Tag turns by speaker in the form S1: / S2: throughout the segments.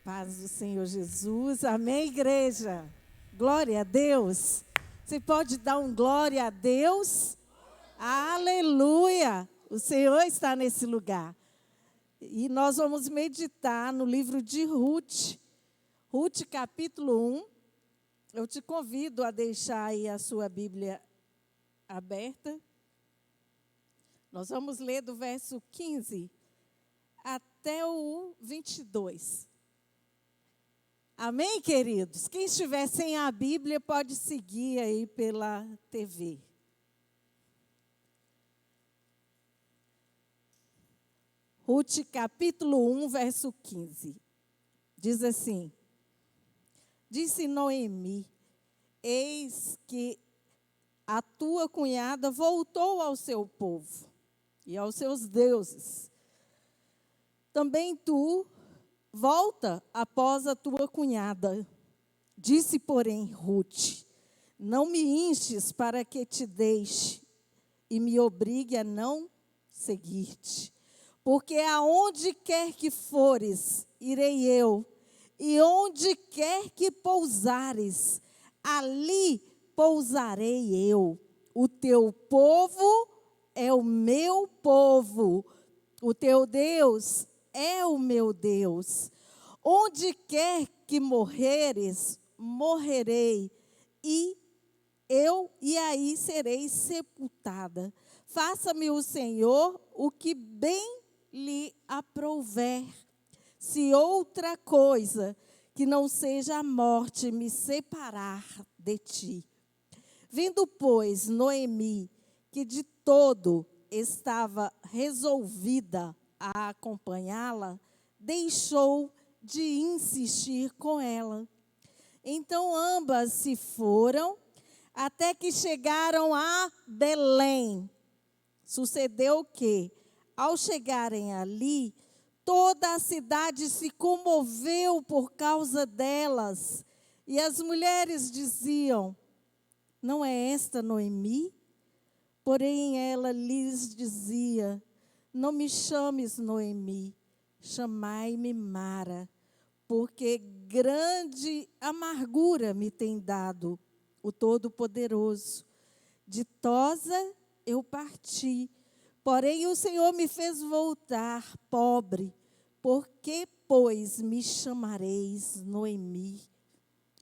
S1: Paz do Senhor Jesus. Amém, igreja? Glória a Deus. Você pode dar um glória a Deus? Aleluia! O Senhor está nesse lugar. E nós vamos meditar no livro de Ruth. Ruth, capítulo 1. Eu te convido a deixar aí a sua Bíblia aberta. Nós vamos ler do verso 15 até o 22. Amém, queridos? Quem estiver sem a Bíblia pode seguir aí pela TV. Ruth, capítulo 1, verso 15. Diz assim: Disse Noemi: Eis que a tua cunhada voltou ao seu povo e aos seus deuses. Também tu volta após a tua cunhada. Disse, porém, Ruth: Não me instes para que te deixe e me obrigue a não seguir-te. Porque aonde quer que fores, irei eu, e onde quer que pousares, ali pousarei eu. O teu povo é o meu povo, o teu Deus é o meu Deus. Onde quer que morreres, morrerei, e aí serei sepultada. Faça-me o Senhor o que bem lhe aprouver. Se outra coisa que não seja a morte me separar de ti. Vindo, pois, Noemi, que de todo estava resolvida a acompanhá-la, deixou de insistir com ela. Então ambas se foram, até que chegaram a Belém. Sucedeu que, ao chegarem ali, toda a cidade se comoveu por causa delas. E as mulheres diziam: Não é esta Noemi? Porém ela lhes dizia: Não me chames Noemi, chamai-me Mara, porque grande amargura me tem dado o Todo-Poderoso. Ditosa eu parti, porém o Senhor me fez voltar pobre. Por que, pois, me chamareis Noemi?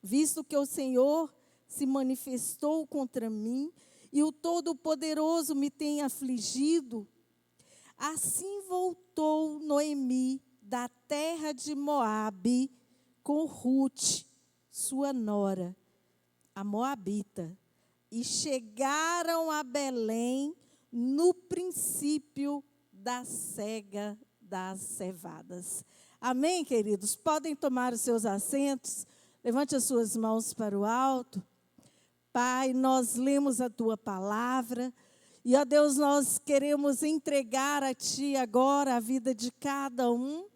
S1: Visto que o Senhor se manifestou contra mim e o Todo-Poderoso me tem afligido. Assim voltou Noemi da terra de Moabe com Ruth, sua nora, a moabita, e chegaram a Belém no princípio da cega das cevadas. Amém, queridos? Podem tomar os seus assentos, levante as suas mãos para o alto. Pai, nós lemos a tua palavra. E, ó Deus, nós queremos entregar a Ti agora a vida de cada um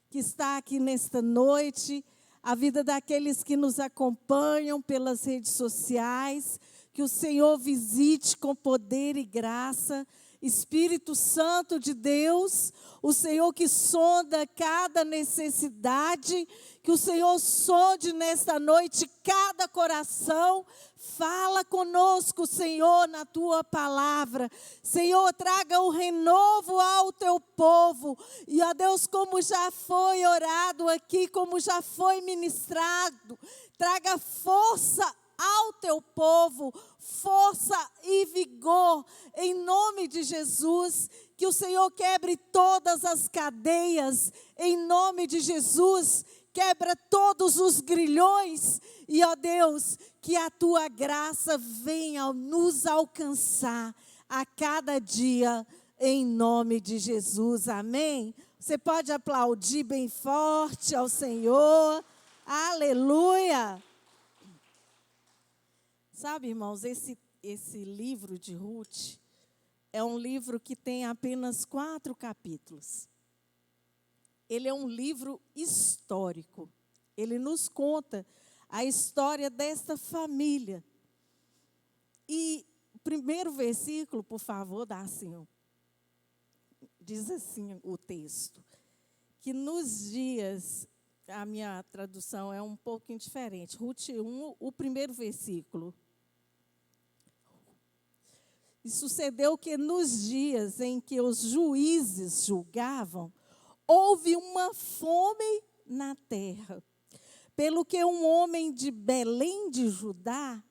S1: que está aqui nesta noite, a vida daqueles que nos acompanham pelas redes sociais, que o Senhor visite com poder e graça. Espírito Santo de Deus, o Senhor que sonda cada necessidade, que o Senhor sonde nesta noite cada coração. Fala conosco, Senhor, na Tua palavra. Senhor, traga o renovo ao Teu povo. E, ó Deus, como já foi orado aqui, como já foi ministrado, traga força ao Teu povo, força e vigor, em nome de Jesus. Que o Senhor quebre todas as cadeias, em nome de Jesus. Quebra todos os grilhões. E, ó Deus, que a Tua graça venha nos alcançar a cada dia, em nome de Jesus. Amém? Você pode aplaudir bem forte ao Senhor. Aleluia! Sabe, irmãos, esse livro de Ruth é um livro que tem apenas 4 capítulos. Ele é um livro histórico. Ele nos conta a história desta família. E o primeiro versículo, por favor, dá assim, diz assim o texto: que nos dias a minha tradução é um pouquinho diferente. Ruth 1, o primeiro versículo. E sucedeu que nos dias em que os juízes julgavam, houve uma fome na terra, pelo que um homem de Belém de Judá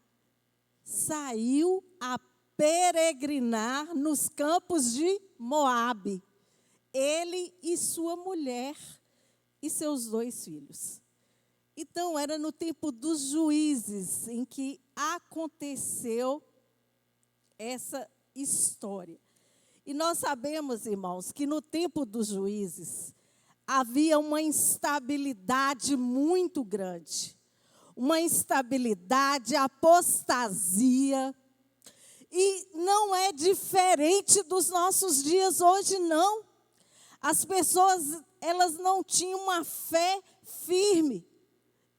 S1: saiu a peregrinar nos campos de Moabe, ele e sua mulher e seus 2 filhos. Então, era no tempo dos juízes em que aconteceu essa história. E nós sabemos, irmãos, que no tempo dos juízes havia uma instabilidade muito grande. Uma instabilidade, apostasia. E não é diferente dos nossos dias hoje, não. As pessoas, elas não tinham uma fé firme.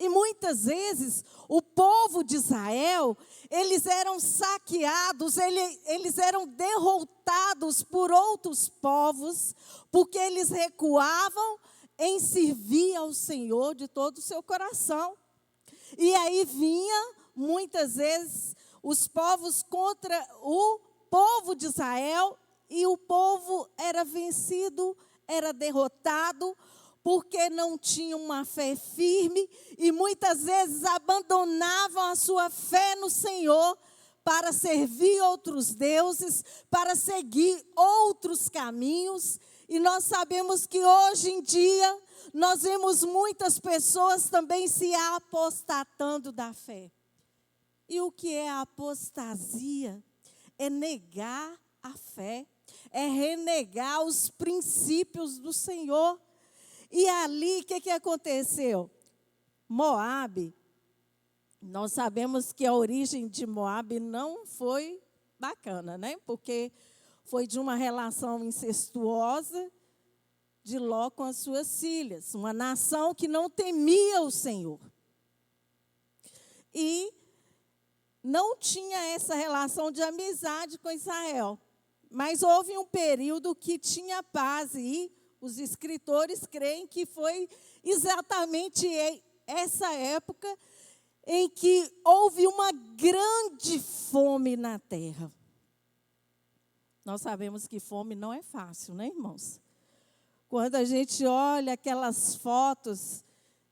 S1: E muitas vezes, o povo de Israel, eles eram saqueados, eles eram derrotados por outros povos, porque eles recuavam em servir ao Senhor de todo o seu coração. E aí vinha, muitas vezes, os povos contra o povo de Israel, e o povo era vencido, era derrotado, porque não tinham uma fé firme e muitas vezes abandonavam a sua fé no Senhor para servir outros deuses, para seguir outros caminhos. E nós sabemos que hoje em dia nós vemos muitas pessoas também se apostatando da fé. E o que é a apostasia? É negar a fé, é renegar os princípios do Senhor. E ali, o que aconteceu? Moabe, nós sabemos que a origem de Moabe não foi bacana, né? Porque foi de uma relação incestuosa de Ló com as suas filhas. Uma nação que não temia o Senhor. E não tinha essa relação de amizade com Israel. Mas houve um período que tinha paz e os escritores creem que foi exatamente essa época em que houve uma grande fome na terra. Nós sabemos que fome não é fácil, né, irmãos? Quando a gente olha aquelas fotos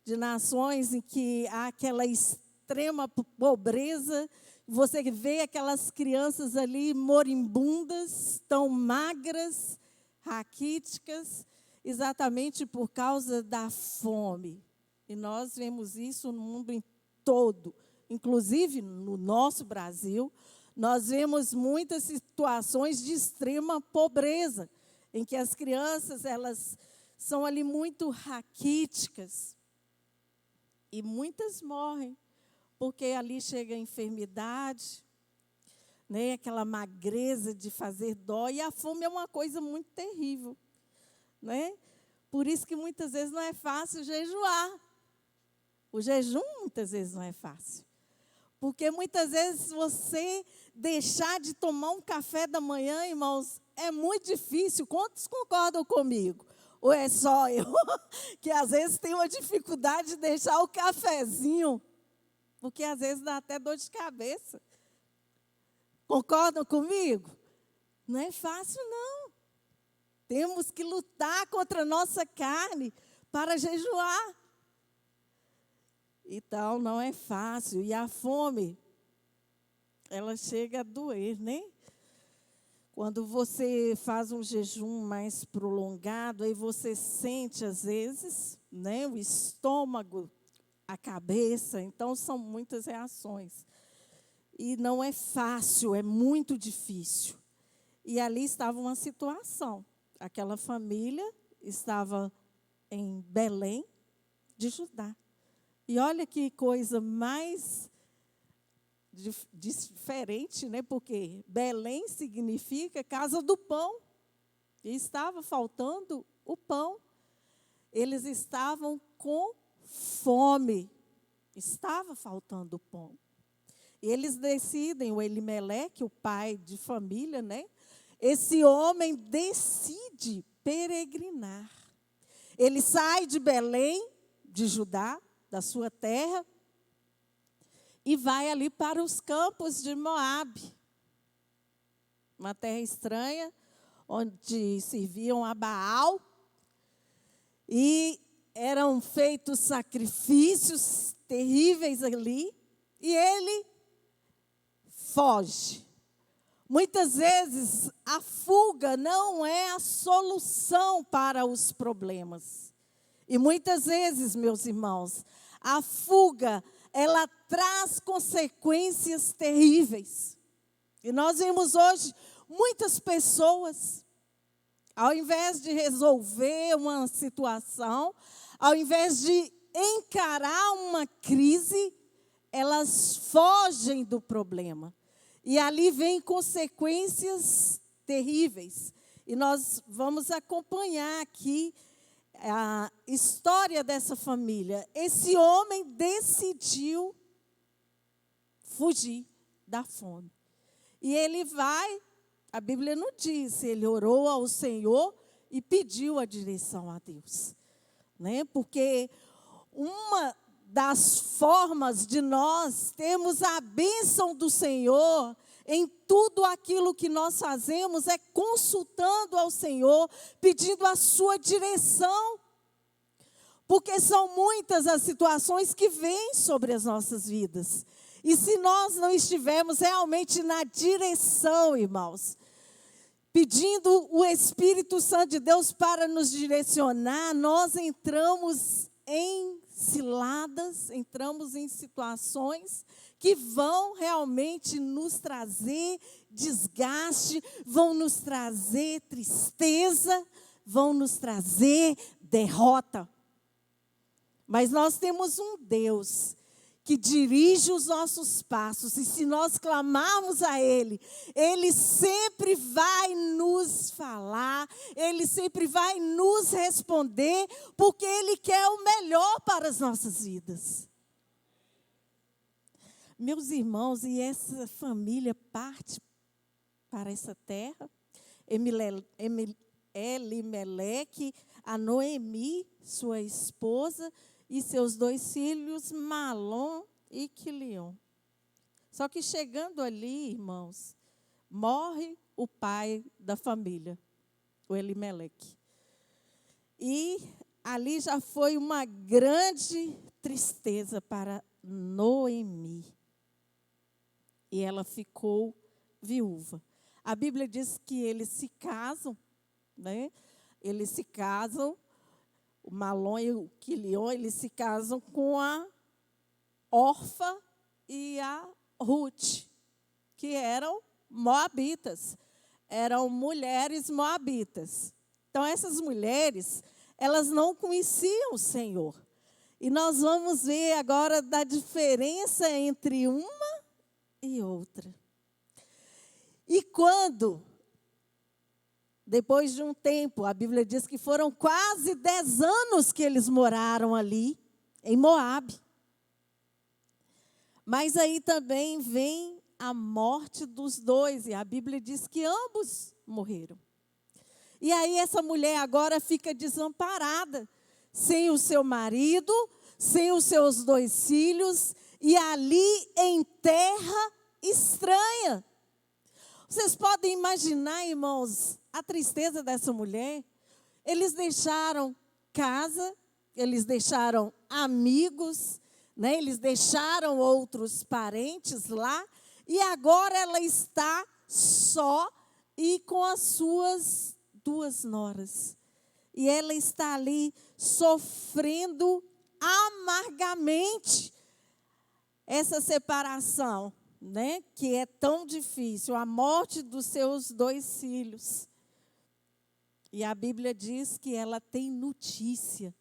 S1: de nações em que há aquela extrema pobreza, você vê aquelas crianças ali moribundas, tão magras, raquíticas, exatamente por causa da fome. E nós vemos isso no mundo todo, inclusive no nosso Brasil. Nós vemos muitas situações de extrema pobreza, em que as crianças, elas são ali muito raquíticas. E muitas morrem, porque ali chega a enfermidade, né, aquela magreza de fazer dó. E a fome é uma coisa muito terrível. Né? Por isso que muitas vezes não é fácil jejuar. O jejum muitas vezes não é fácil. Porque muitas vezes você deixar de tomar um café da manhã, irmãos, é muito difícil. Quantos concordam comigo? Ou é só eu que às vezes tenho uma dificuldade de deixar o cafezinho, porque às vezes dá até dor de cabeça. Concordam comigo? Não é fácil, não. Temos que lutar contra a nossa carne para jejuar. Então, não é fácil. E a fome, ela chega a doer, né? Quando você faz um jejum mais prolongado, aí você sente, às vezes, né, o estômago, a cabeça. Então, são muitas reações. E não é fácil, é muito difícil. E ali estava uma situação. Aquela família estava em Belém de Judá. E olha que coisa mais diferente, né? Porque Belém significa casa do pão. E estava faltando o pão. Eles estavam com fome. Estava faltando o pão. E eles decidem, o Elimeleque, o pai de família, né? Esse homem decide peregrinar. Ele sai de Belém, de Judá, da sua terra, e vai ali para os campos de Moabe, uma terra estranha, onde serviam a Baal, e eram feitos sacrifícios terríveis ali, e ele foge. Muitas vezes a fuga não é a solução para os problemas. E muitas vezes, meus irmãos, a fuga, ela traz consequências terríveis. E nós vemos hoje muitas pessoas, ao invés de resolver uma situação, ao invés de encarar uma crise, elas fogem do problema. E ali vem consequências terríveis. E nós vamos acompanhar aqui a história dessa família. Esse homem decidiu fugir da fome. E ele vai, a Bíblia não diz, ele orou ao Senhor e pediu a direção a Deus. Né? Porque uma das formas de nós termos a bênção do Senhor em tudo aquilo que nós fazemos é consultando ao Senhor, pedindo a sua direção. Porque são muitas as situações que vêm sobre as nossas vidas. E se nós não estivermos realmente na direção, irmãos, pedindo o Espírito Santo de Deus para nos direcionar, nós entramos em ciladas, entramos em situações que vão realmente nos trazer desgaste, vão nos trazer tristeza, vão nos trazer derrota. Mas nós temos um Deus que dirige os nossos passos, e se nós clamarmos a Ele, Ele sempre vai nos falar, Ele sempre vai nos responder, porque Ele quer o melhor para as nossas vidas. Meus irmãos, e essa família parte para essa terra, Elimeleque, a Noemi, sua esposa, e seus 2 filhos, Malom e Quilion. Só que chegando ali, irmãos, morre o pai da família, o Elimeleque. E ali já foi uma grande tristeza para Noemi. E ela ficou viúva. A Bíblia diz que eles se casam, né? Eles se casam, o Malom e o Quilion, eles se casam com a Orfa e a Ruth, que eram moabitas, eram mulheres moabitas. Então, essas mulheres, elas não conheciam o Senhor. E nós vamos ver agora da diferença entre uma e outra. E quando, depois de um tempo, a Bíblia diz que foram quase 10 anos que eles moraram ali, em Moabe. Mas aí também vem a morte dos 2, e a Bíblia diz que ambos morreram. E aí essa mulher agora fica desamparada, sem o seu marido, sem os seus 2 filhos, e ali em terra estranha. Vocês podem imaginar, irmãos, a tristeza dessa mulher? Eles deixaram casa, eles deixaram amigos, né? Eles deixaram outros parentes lá, e agora ela está só e com as suas 2 noras. E ela está ali sofrendo amargamente essa separação, né? Que é tão difícil, a morte dos seus 2 filhos. E a Bíblia diz que ela tem notícia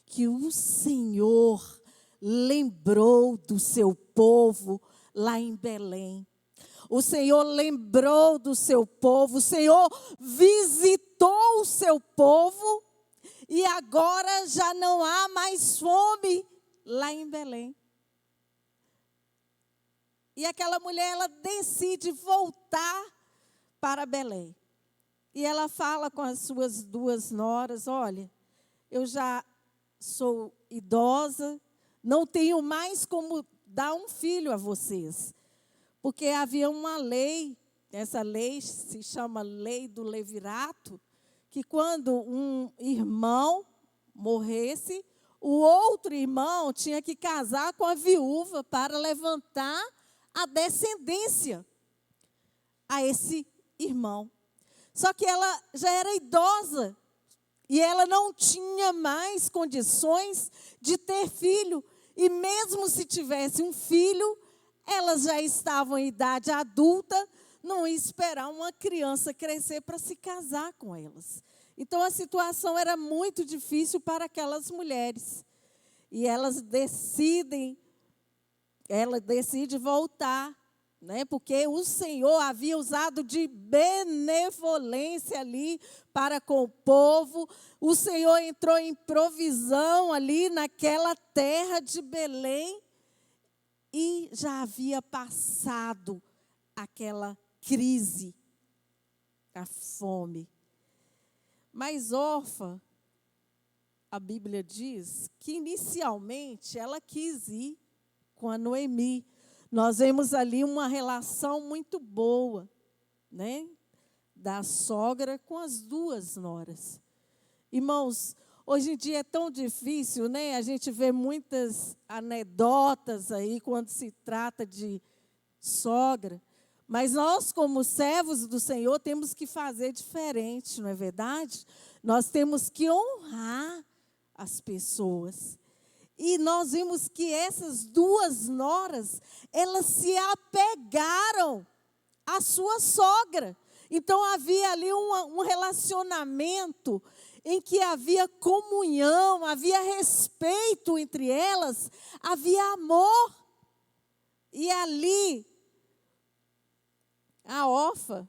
S1: que o Senhor lembrou do seu povo lá em Belém. O Senhor lembrou do seu povo, o Senhor visitou o seu povo e agora já não há mais fome lá em Belém. E aquela mulher, ela decide voltar para Belém. E ela fala com as suas 2 noras, olha, eu já sou idosa, não tenho mais como dar um filho a vocês. Porque havia uma lei, essa lei se chama Lei do Levirato, que quando um irmão morresse, o outro irmão tinha que casar com a viúva para levantar a descendência a esse irmão. Só que ela já era idosa e ela não tinha mais condições de ter filho. E mesmo se tivesse um filho, elas já estavam em idade adulta, não ia esperar uma criança crescer para se casar com elas. Então a situação era muito difícil para aquelas mulheres. E ela decide voltar, né? Porque o Senhor havia usado de benevolência ali para com o povo. O Senhor entrou em provisão ali naquela terra de Belém e já havia passado aquela crise, a fome. Mas Orfa, a Bíblia diz que inicialmente ela quis ir com a Noemi. Nós vemos ali uma relação muito boa, né? Da sogra com as duas noras. Irmãos, hoje em dia é tão difícil, né? A gente vê muitas anedotas aí quando se trata de sogra. Mas nós, como servos do Senhor, temos que fazer diferente, não é verdade? Nós temos que honrar as pessoas. E nós vimos que essas duas noras, elas se apegaram à sua sogra. Então havia ali um relacionamento em que havia comunhão, havia respeito entre elas, havia amor. E ali, a Orfa,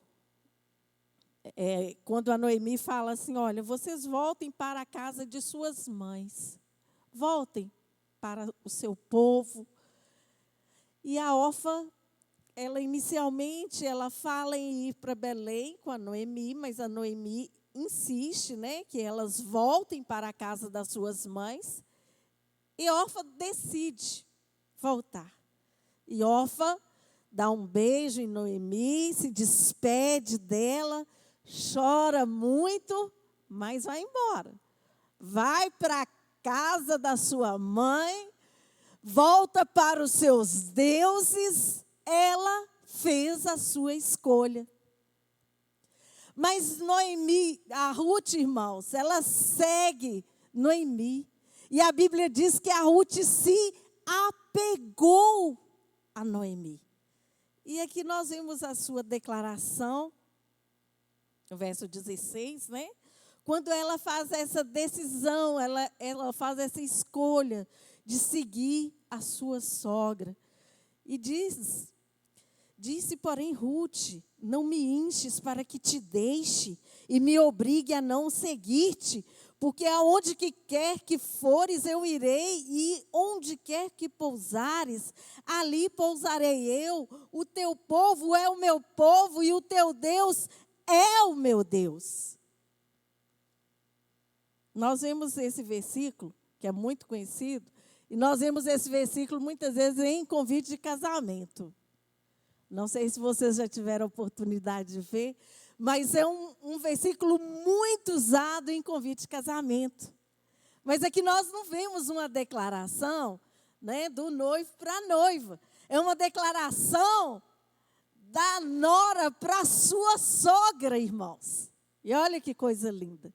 S1: quando a Noemi fala assim, olha, vocês voltem para a casa de suas mães. Voltem para o seu povo. E a Orfa, inicialmente, ela fala em ir para Belém com a Noemi, mas a Noemi insiste, né, que elas voltem para a casa das suas mães. E Orfa decide voltar. E Orfa dá um beijo em Noemi, se despede dela, chora muito, mas vai embora. Vai para a casa da sua mãe, volta para os seus deuses, ela fez a sua escolha. Mas Noemi, a Ruth, irmãos, ela segue Noemi. E a Bíblia diz que a Ruth se apegou a Noemi. E aqui nós vemos a sua declaração, no verso 16, né? Quando ela faz essa decisão, ela faz essa escolha de seguir a sua sogra. E disse, porém, Ruth, não me enches para que te deixe e me obrigue a não seguir-te, porque aonde que quer que fores eu irei, e onde quer que pousares, ali pousarei eu. O teu povo é o meu povo e o teu Deus é o meu Deus. Nós vemos esse versículo, que é muito conhecido, e nós vemos esse versículo muitas vezes em convite de casamento. Não sei se vocês já tiveram a oportunidade de ver, mas é um versículo muito usado em convite de casamento. Mas aqui nós não vemos uma declaração, né, do noivo para a noiva. É uma declaração da nora para a sua sogra, irmãos. E olha que coisa linda.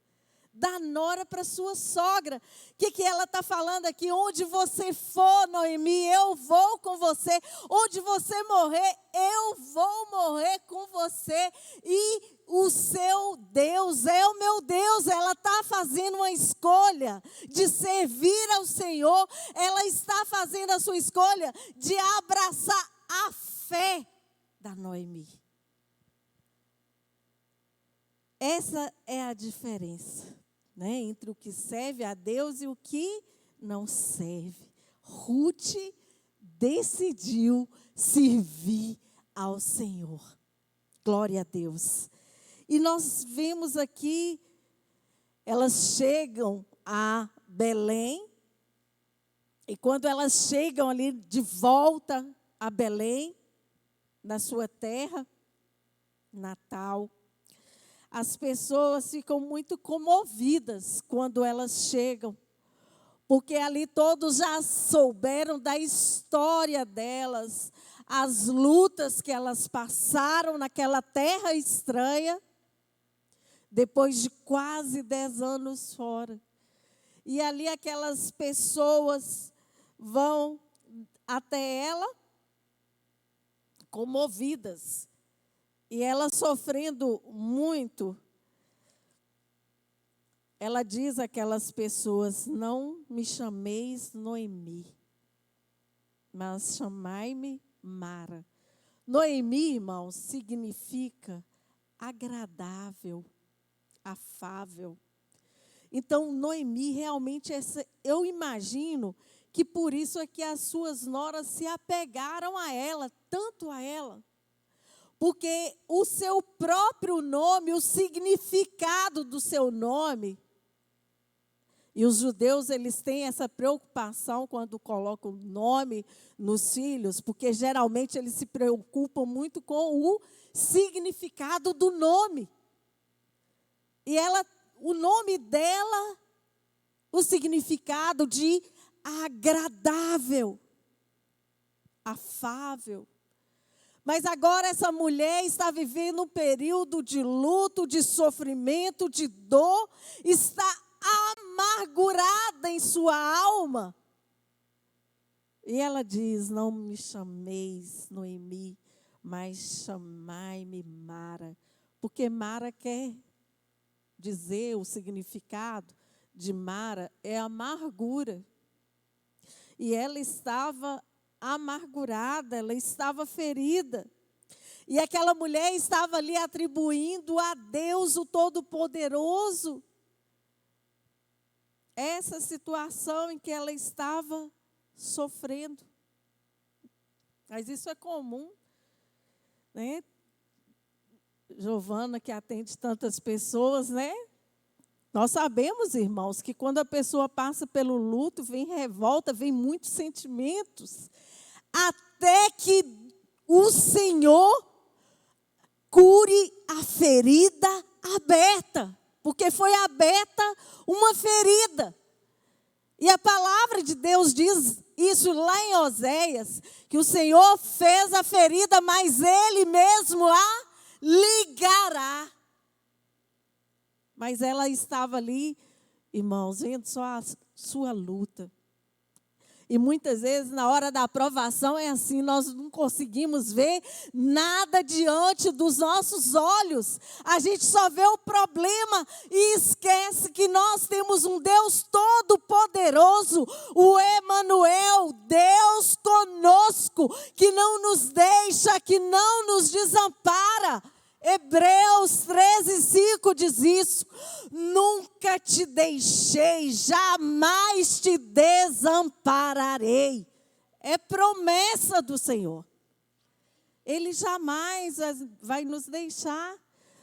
S1: Da nora para sua sogra. O que ela está falando aqui? Onde você for, Noemi, eu vou com você. Onde você morrer, eu vou morrer com você. E o seu Deus é o meu Deus. Ela está fazendo uma escolha de servir ao Senhor. Ela está fazendo a sua escolha de abraçar a fé da Noemi. Essa é a diferença, né, entre o que serve a Deus e o que não serve. Ruth decidiu servir ao Senhor. Glória a Deus. E nós vemos aqui, elas chegam a Belém. E quando elas chegam ali de volta a Belém, na sua terra natal, as pessoas ficam muito comovidas quando elas chegam, porque ali todos já souberam da história delas, as lutas que elas passaram naquela terra estranha, depois de quase 10 anos fora. E ali aquelas pessoas vão até ela comovidas. E ela sofrendo muito, ela diz àquelas pessoas: não me chameis Noemi, mas chamai-me Mara. Noemi, irmãos, significa agradável, afável. Então, Noemi realmente, eu imagino que por isso é que as suas noras se apegaram a ela, tanto a ela. Porque o seu próprio nome, o significado do seu nome, e os judeus, eles têm essa preocupação quando colocam nome nos filhos, porque geralmente eles se preocupam muito com o significado do nome. E o nome dela, o significado de agradável, afável. Mas agora essa mulher está vivendo um período de luto, de sofrimento, de dor, está amargurada em sua alma. E ela diz: não me chameis Noemi, mas chamai-me Mara. Porque Mara quer dizer, o significado de Mara é amargura. E ela estava amargurada, ela estava ferida. E aquela mulher estava ali atribuindo a Deus o Todo-Poderoso essa situação em que ela estava sofrendo. Mas isso é comum, né? Giovana, que atende tantas pessoas, né? Nós sabemos, irmãos, que quando a pessoa passa pelo luto, vem revolta, vem muitos sentimentos, até que o Senhor cure a ferida aberta, porque foi aberta uma ferida. E a palavra de Deus diz isso lá em Oséias, que o Senhor fez a ferida, mas Ele mesmo a ligará. Mas ela estava ali, irmãos, vendo só a sua luta. E muitas vezes, na hora da aprovação, é assim, nós não conseguimos ver nada diante dos nossos olhos. A gente só vê o problema e esquece que nós temos um Deus todo-poderoso, o Emanuel, Deus conosco, que não nos deixa, que não nos desampara. Hebreus 13:5 diz isso: nunca te deixei, jamais te desampararei. É promessa do Senhor. Ele jamais vai nos deixar,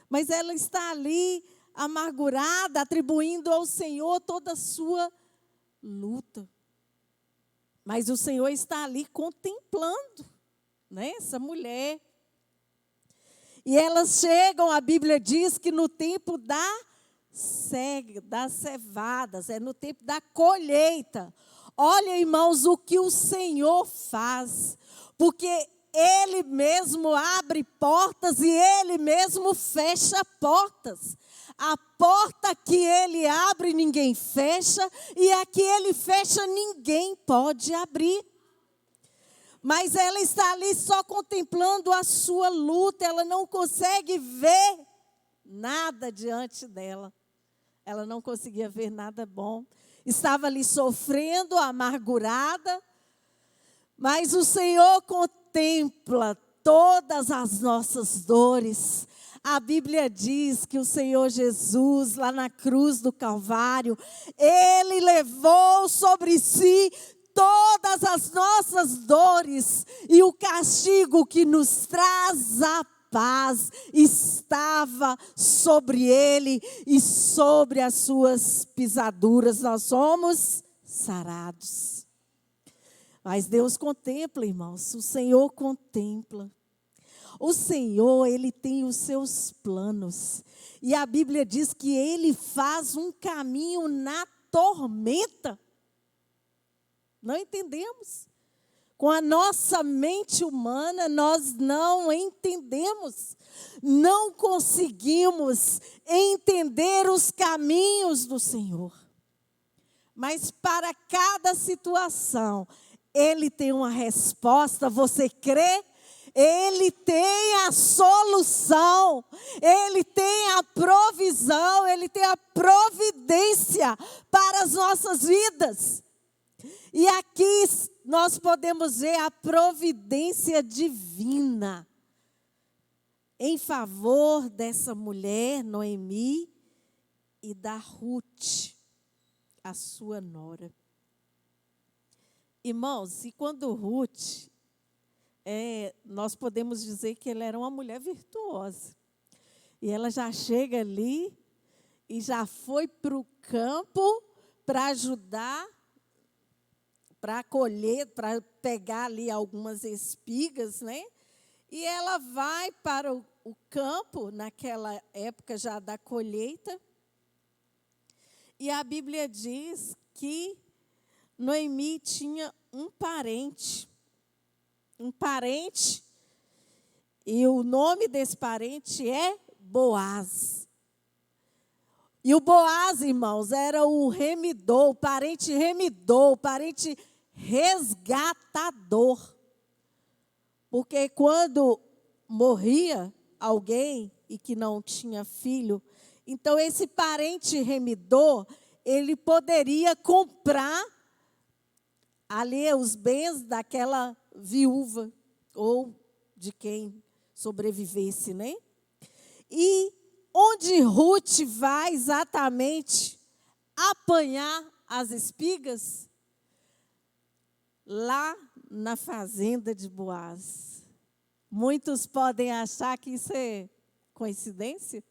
S1: mas ela está ali amargurada, atribuindo ao Senhor toda a sua luta. Mas o Senhor está ali contemplando, né, essa mulher. E elas chegam, a Bíblia diz que no tempo das cevadas, é no tempo da colheita. Olha, irmãos, o que o Senhor faz, porque Ele mesmo abre portas e Ele mesmo fecha portas. A porta que Ele abre, ninguém fecha, e a que Ele fecha, ninguém pode abrir. Mas ela está ali só contemplando a sua luta, ela não consegue ver nada diante dela. Ela não conseguia ver nada bom. Estava ali sofrendo, amargurada, mas o Senhor contempla todas as nossas dores. A Bíblia diz que o Senhor Jesus, lá na cruz do Calvário, Ele levou sobre si todas as nossas dores e o castigo que nos traz a paz estava sobre ele e sobre as suas pisaduras nós somos sarados. Mas Deus contempla, irmãos, o Senhor contempla. O Senhor, Ele tem os seus planos. E a Bíblia diz que Ele faz um caminho na tormenta. Não entendemos. Com a nossa mente humana, nós não entendemos. Não conseguimos entender os caminhos do Senhor. Mas para cada situação, Ele tem uma resposta. Você crê? Ele tem a solução, Ele tem a provisão, Ele tem a providência para as nossas vidas. E aqui nós podemos ver a providência divina em favor dessa mulher, Noemi, e da Ruth, a sua nora. Irmãos, e quando Ruth... nós podemos dizer que ela era uma mulher virtuosa. E ela já chega ali e já foi para o campo para ajudar, para colher, para pegar ali algumas espigas, né? E ela vai para o campo, naquela época já da colheita. E a Bíblia diz que Noemi tinha um parente, e o nome desse parente é Boaz. E o Boaz, irmãos, era o remidor, o parente resgatador. Porque quando morria alguém e que não tinha filho, então esse parente remidor, ele poderia comprar ali os bens daquela viúva ou de quem sobrevivesse, né? E onde Ruth vai exatamente apanhar as espigas? Lá na fazenda de Boaz. Muitos podem achar que isso é coincidência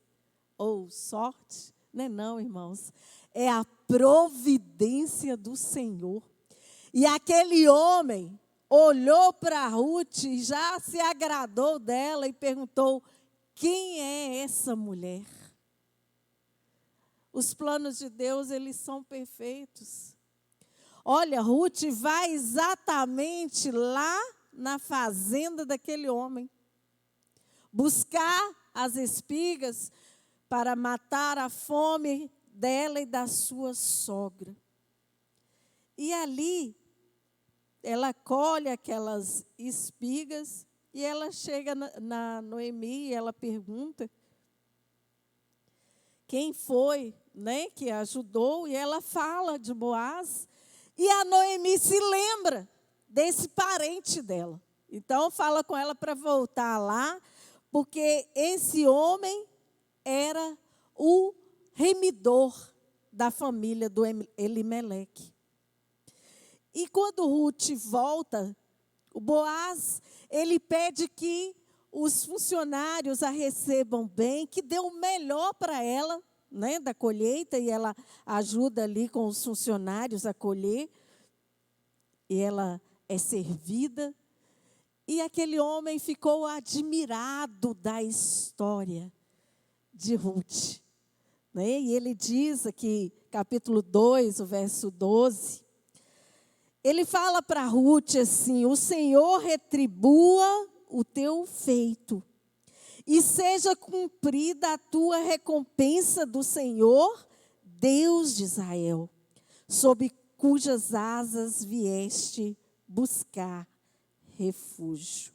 S1: ou sorte. Não é não, irmãos. É a providência do Senhor. E aquele homem olhou para Ruth e já se agradou dela e perguntou: quem é essa mulher? Os planos de Deus, eles são perfeitos. Olha, Ruth vai exatamente lá na fazenda daquele homem, buscar as espigas para matar a fome dela e da sua sogra. E ali, ela colhe aquelas espigas e ela chega na Noemi e ela pergunta quem foi, né, que ajudou, e ela fala de Boaz. E a Noemi se lembra desse parente dela. Então, fala com ela para voltar lá, porque esse homem era o remidor da família do Elimeleque. E quando Ruth volta, o Boaz, ele pede que os funcionários a recebam bem, que dê o melhor para ela, né, da colheita, e ela ajuda ali com os funcionários a colher, e ela é servida. E aquele homem ficou admirado da história de Ruth, né? E ele diz aqui, capítulo 2, o verso 12, ele fala para Ruth assim: o Senhor retribua o teu feito, e seja cumprida a tua recompensa do Senhor, Deus de Israel, sob cujas asas vieste buscar refúgio.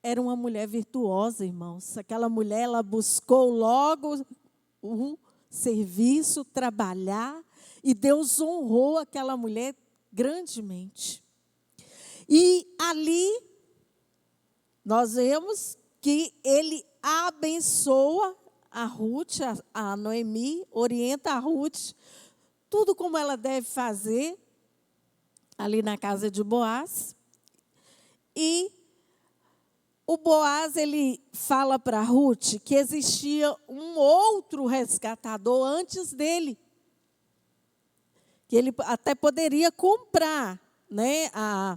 S1: Era uma mulher virtuosa, irmãos. Aquela mulher, ela buscou logo o serviço, trabalhar, e Deus honrou aquela mulher grandemente. E ali, nós vemos que ele abençoa a Ruth, a Noemi, orienta a Ruth, tudo como ela deve fazer, ali na casa de Boaz. E o Boaz, ele fala para Ruth que existia um outro resgatador antes dele. Que ele até poderia comprar, né, a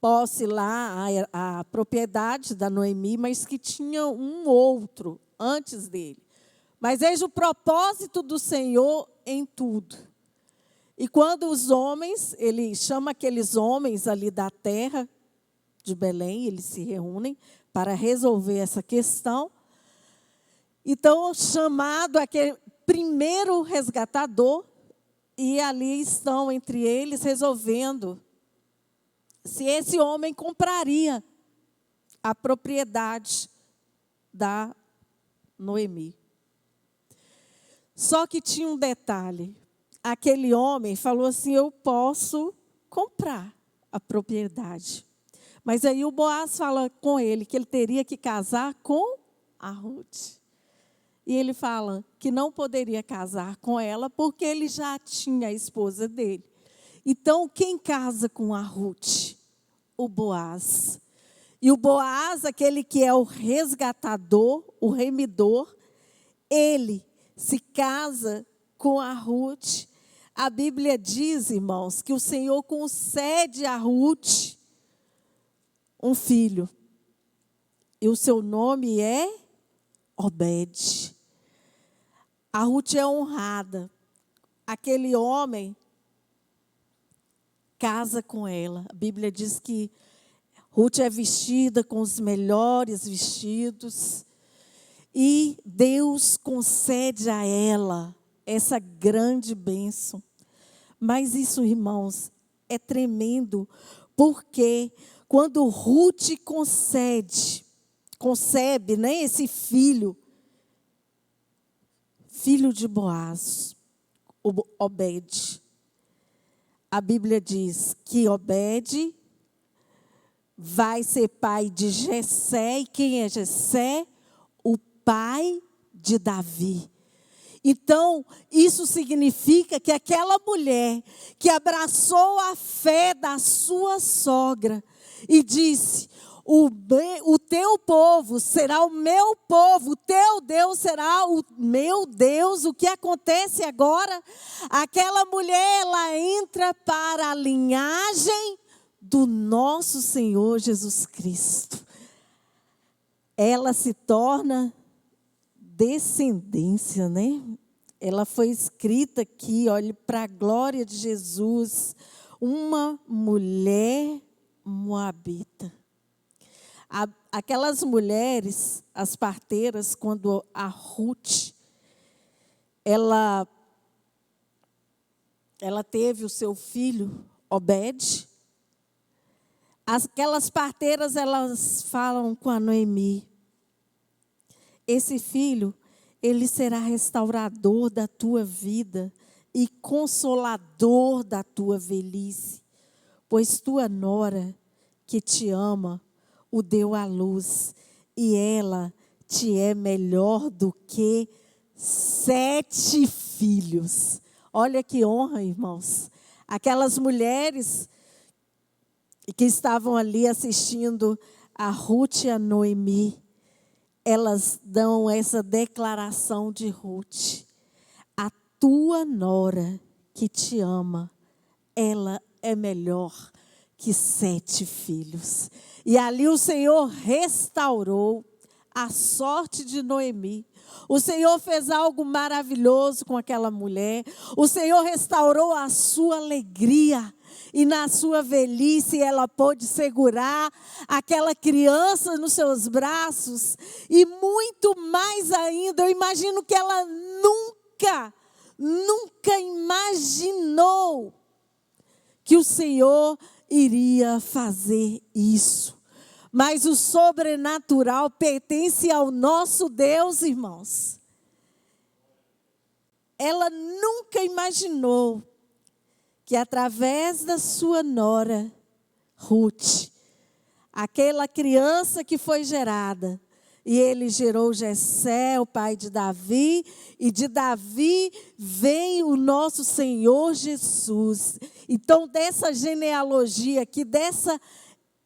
S1: posse lá, a propriedade da Noemi, mas que tinha um outro antes dele. Mas veja o propósito do Senhor em tudo. E quando os homens, ele chama aqueles homens ali da terra de Belém, eles se reúnem para resolver essa questão. Então, chamado aquele primeiro resgatador, e ali estão entre eles resolvendo se esse homem compraria a propriedade da Noemi. Só que tinha um detalhe. Aquele homem falou assim: eu posso comprar a propriedade. Mas aí o Boaz fala com ele que ele teria que casar com a Ruth. E ele fala que não poderia casar com ela porque ele já tinha a esposa dele. Então, quem casa com a Ruth? O Boaz. E o Boaz, aquele que é o resgatador, o remidor, ele se casa com a Ruth. A Bíblia diz, irmãos, que o Senhor concede a Ruth um filho. E o seu nome é Obed. A Ruth é honrada. Aquele homem casa com ela. A Bíblia diz que Ruth é vestida com os melhores vestidos. E Deus concede a ela essa grande bênção. Mas isso, irmãos, é tremendo. Porque quando Ruth concebe, né, esse filho de Boaz, Obed. A Bíblia diz que Obed vai ser pai de Jessé. E quem é Jessé? O pai de Davi. Então, isso significa que aquela mulher que abraçou a fé da sua sogra e disse: o teu povo será o meu povo, o teu Deus será o meu Deus. O que acontece agora? Aquela mulher, ela entra para a linhagem do nosso Senhor Jesus Cristo. Ela se torna descendência, né? Ela foi escrita aqui, olhe, para a glória de Jesus, uma mulher moabita. Aquelas mulheres, as parteiras, quando a Ruth, ela teve o seu filho, Obed, aquelas parteiras, elas falam com a Noemi: esse filho, ele será restaurador da tua vida e consolador da tua velhice, pois tua nora, que te ama, o deu à luz, e ela te é melhor do que 7 filhos. Olha que honra, irmãos. Aquelas mulheres que estavam ali assistindo a Ruth e a Noemi, elas dão essa declaração de Ruth: a tua nora que te ama, ela é melhor que 7 filhos. E ali o Senhor restaurou a sorte de Noemi. O Senhor fez algo maravilhoso com aquela mulher. O Senhor restaurou a sua alegria. E na sua velhice ela pôde segurar aquela criança nos seus braços. E muito mais ainda, eu imagino que ela nunca imaginou que o Senhor iria fazer isso. Mas o sobrenatural pertence ao nosso Deus, irmãos. Ela nunca imaginou que através da sua nora, Ruth, aquela criança que foi gerada, e ele gerou Jessé, o pai de Davi, e de Davi vem o nosso Senhor Jesus. Então, dessa genealogia aqui, dessa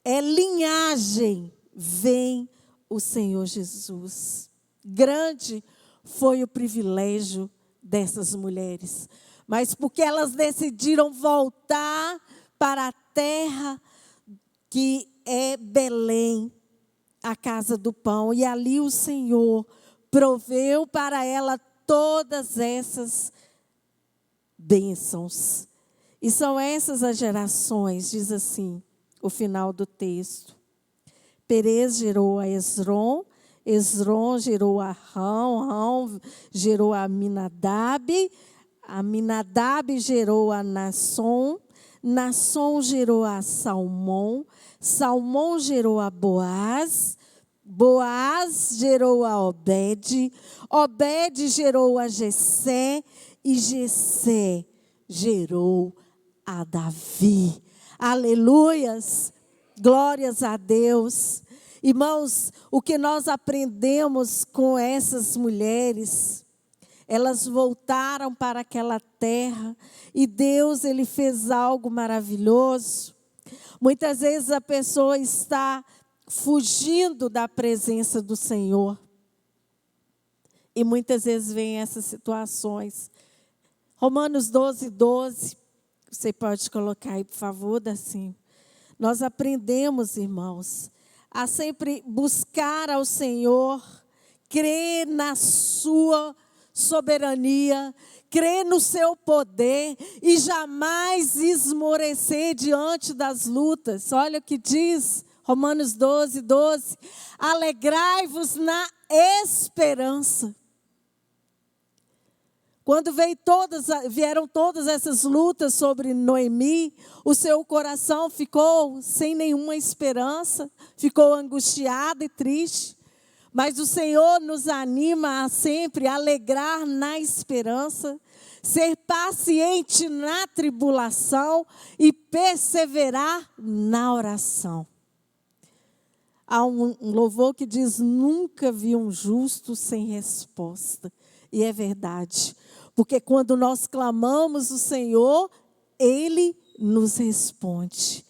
S1: linhagem, vem o Senhor Jesus. Grande foi o privilégio dessas mulheres, mas porque elas decidiram voltar para a terra que é Belém, a casa do pão, e ali o Senhor proveu para ela todas essas bênçãos. E são essas as gerações, diz assim, o final do texto. Perez gerou a Esrom, Esrom gerou a Rão, Rão gerou a Aminadab, Aminadab gerou a Nasson, Nasson gerou a Salmão, Salmão gerou a Boaz, Boaz gerou a Obed, Obed gerou a Jessé, e Jessé gerou a Davi. Aleluias! Glórias a Deus. Irmãos, o que nós aprendemos com essas mulheres, elas voltaram para aquela terra e Deus, Ele fez algo maravilhoso. Muitas vezes a pessoa está fugindo da presença do Senhor. E muitas vezes vem essas situações. Romanos 12, 12. Você pode colocar aí, por favor, Dacinho. Nós aprendemos, irmãos, a sempre buscar ao Senhor, crer na sua soberania, crer no seu poder e jamais esmorecer diante das lutas. Olha o que diz Romanos 12, 12. Alegrai-vos na esperança. Quando vieram todas essas lutas sobre Noemi, o seu coração ficou sem nenhuma esperança, ficou angustiado e triste. Mas o Senhor nos anima a sempre alegrar na esperança, ser paciente na tribulação e perseverar na oração. Há um louvor que diz, nunca vi um justo sem resposta. E é verdade, porque quando nós clamamos o Senhor, Ele nos responde.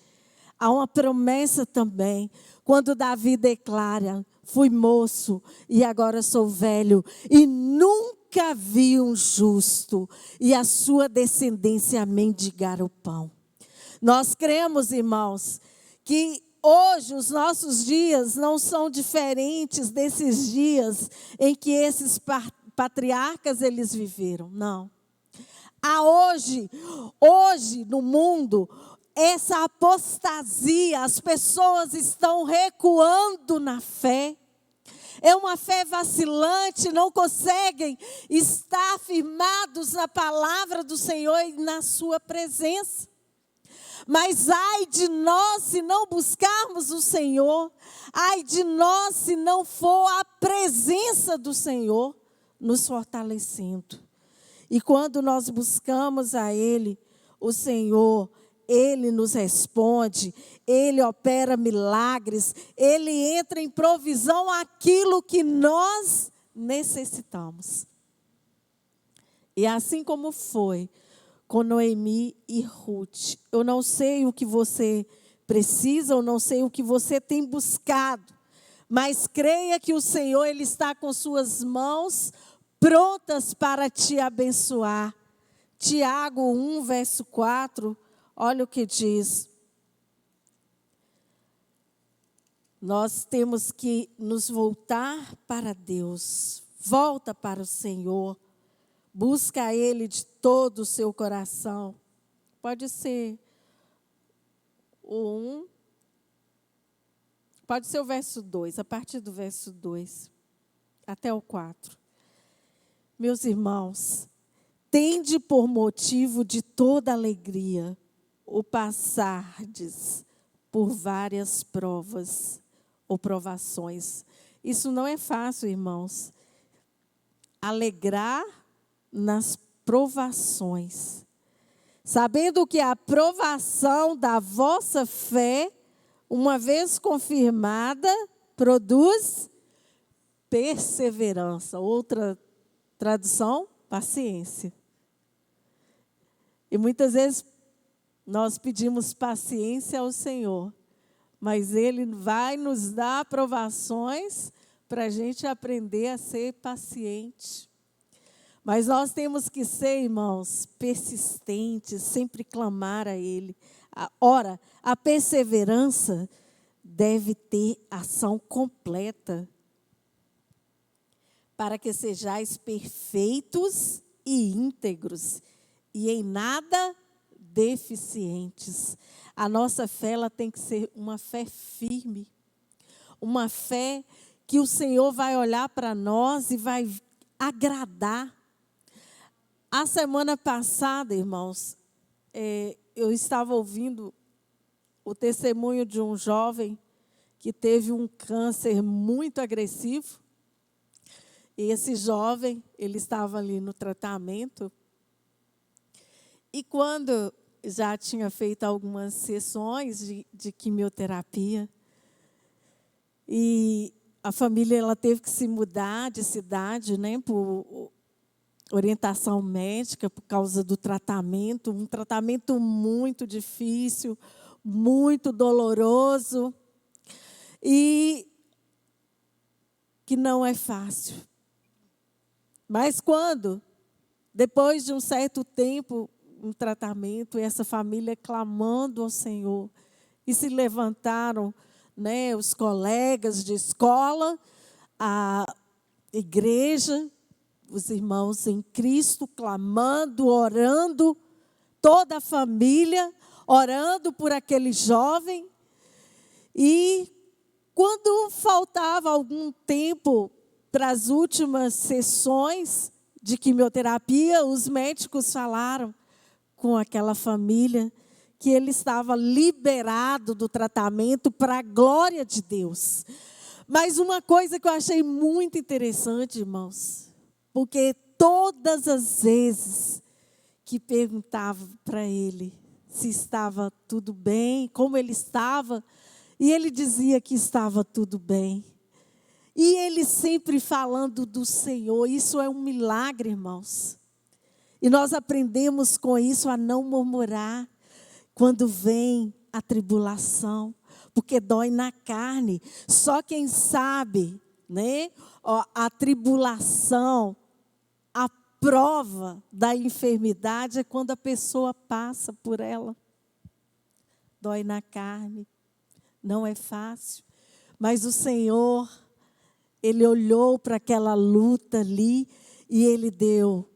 S1: Há uma promessa também, quando Davi declara, fui moço e agora sou velho, e nunca vi um justo, e a sua descendência mendigar o pão. Nós cremos, irmãos, que hoje os nossos dias não são diferentes desses dias em que esses patriarcas eles viveram, não. Há hoje no mundo, essa apostasia, as pessoas estão recuando na fé. É uma fé vacilante, não conseguem estar firmados na palavra do Senhor e na sua presença. Mas ai de nós se não buscarmos o Senhor, ai de nós se não for a presença do Senhor nos fortalecendo. E quando nós buscamos a Ele, o Senhor, Ele nos responde, Ele opera milagres, Ele entra em provisão aquilo que nós necessitamos. E assim como foi com Noemi e Ruth, eu não sei o que você precisa, eu não sei o que você tem buscado, mas creia que o Senhor, Ele está com suas mãos prontas para te abençoar. Tiago 1, verso 4, olha o que diz. Nós temos que nos voltar para Deus. Volta para o Senhor. Busca Ele de todo o seu coração. Pode ser o 1. Pode ser o verso 2, a partir do verso 2 até o 4. Meus irmãos, tende por motivo de toda alegria o passardes por várias provas ou provações. Isso não é fácil, irmãos. Alegrar nas provações, sabendo que a provação da vossa fé, uma vez confirmada, produz perseverança. Outra tradução, paciência. E muitas vezes nós pedimos paciência ao Senhor, mas Ele vai nos dar provações para a gente aprender a ser paciente. Mas nós temos que ser, irmãos, persistentes, sempre clamar a Ele. Ora, a perseverança deve ter ação completa, para que sejais perfeitos e íntegros, e em nada deficientes. A nossa fé, ela tem que ser uma fé firme, uma fé que o Senhor vai olhar para nós e vai agradar. A semana passada, irmãos, eu estava ouvindo o testemunho de um jovem que teve um câncer muito agressivo. E esse jovem, ele estava ali no tratamento. E quando já tinha feito algumas sessões de quimioterapia, e a família ela teve que se mudar de cidade, né, por orientação médica, por causa do tratamento, um tratamento muito difícil, muito doloroso, e que não é fácil. Mas quando, depois de um certo tempo, um tratamento, e essa família clamando ao Senhor, e se levantaram, né, os colegas de escola, a igreja, os irmãos em Cristo, clamando, orando, toda a família, orando por aquele jovem. E quando faltava algum tempo para as últimas sessões de quimioterapia, os médicos falaram com aquela família que ele estava liberado do tratamento para a glória de Deus. Mas uma coisa que eu achei muito interessante, irmãos, porque todas as vezes que perguntavam para ele se estava tudo bem, como ele estava, e ele dizia que estava tudo bem. E ele sempre falando do Senhor. Isso é um milagre, irmãos. E nós aprendemos com isso a não murmurar quando vem a tribulação, porque dói na carne. Só quem sabe, né? A tribulação, a prova da enfermidade é quando a pessoa passa por ela. Dói na carne, não é fácil. Mas o Senhor, Ele olhou para aquela luta ali e Ele deu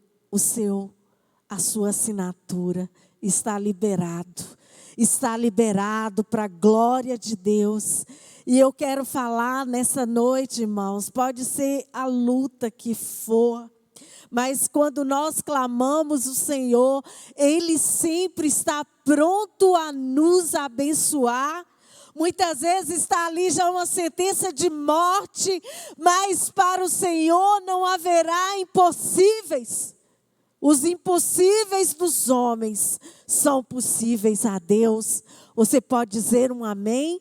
S1: a sua assinatura. Está liberado para a glória de Deus. E eu quero falar nessa noite, irmãos, pode ser a luta que for, mas quando nós clamamos o Senhor, Ele sempre está pronto a nos abençoar. Muitas vezes está ali já uma sentença de morte, mas para o Senhor não haverá impossíveis. Os impossíveis dos homens são possíveis a Deus. Você pode dizer um amém?